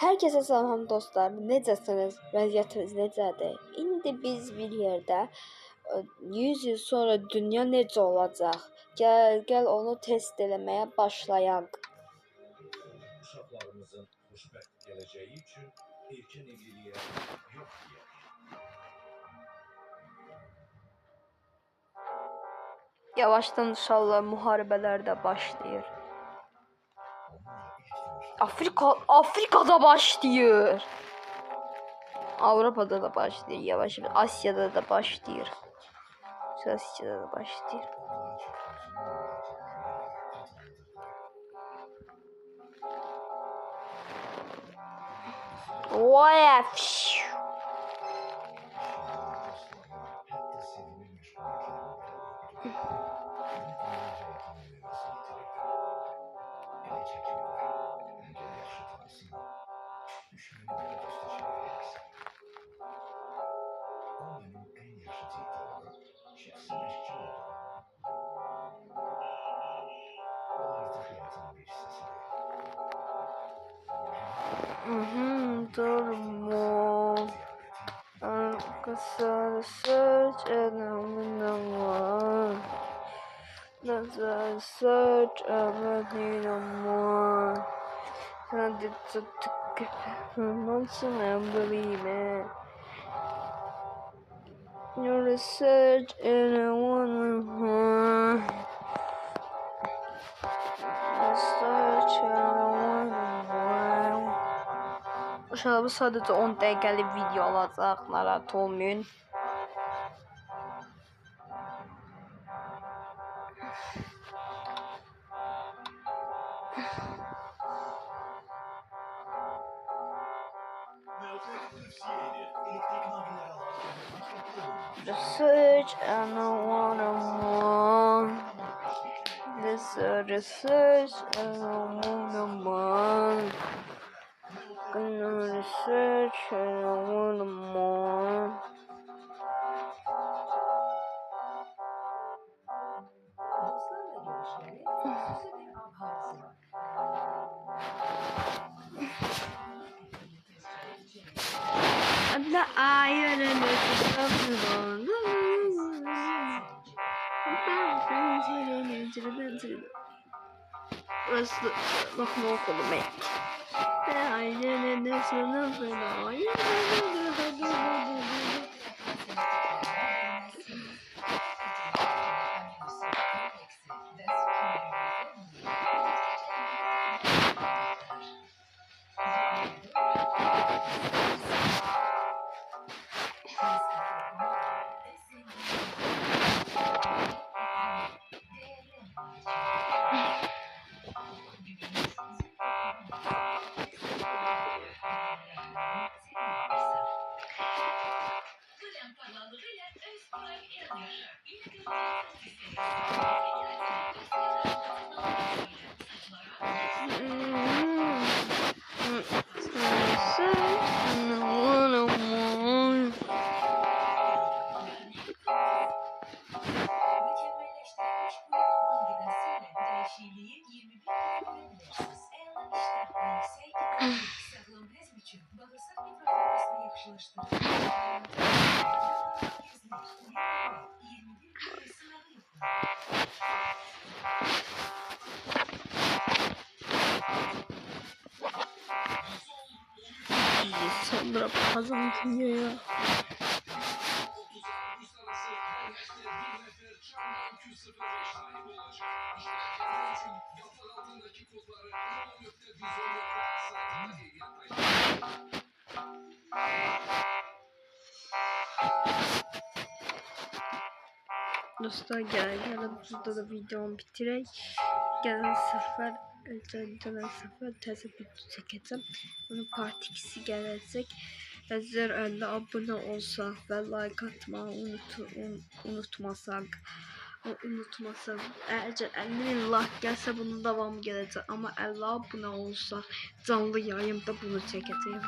Herkese salam dostlar. Necəsiniz? Vəziyyətiniz necədir? İndi biz bir yerdə 100 il sonra dünya necə olacaq? Gəl onu test eləməyə başlayaq. Uşaqlarımızın xoşbəxt gələcəyi üçün erkən evliliyə yox deyək. Yavaştan inşallah müharibələr də başlayır. Afrika'da başlıyor. Avrupa'da da başlıyor. Yavaş yavaş Asya'da da başlıyor. Asya'da da başlıyor. Vay. Durma. Arkasını search and I'm search and hadi tuttuk nasıl believe it. Your research and I wanna research and I wanna. Bu sadece 10 dəqiqəlik video olacaq, narahat olmayın. Research and I wanna more. This research and I wanna more. Gonna research and I wanna more. The iron and burası bakma okulu mek. Aynen Sonra kazanıyor ya. Dostlar gelin burada da videomu bitirək. Gələn səfər təzə video çəkəcəm. Bunun part 2'si gələcək. Əgər 50 abunə olsaq və like atmağı unutmasaq. Əgər 50.000 like gəlsə bunun davamı gələcək. Amma 50 abunə olsaq canlı yayımda bunu çəkəcəyim.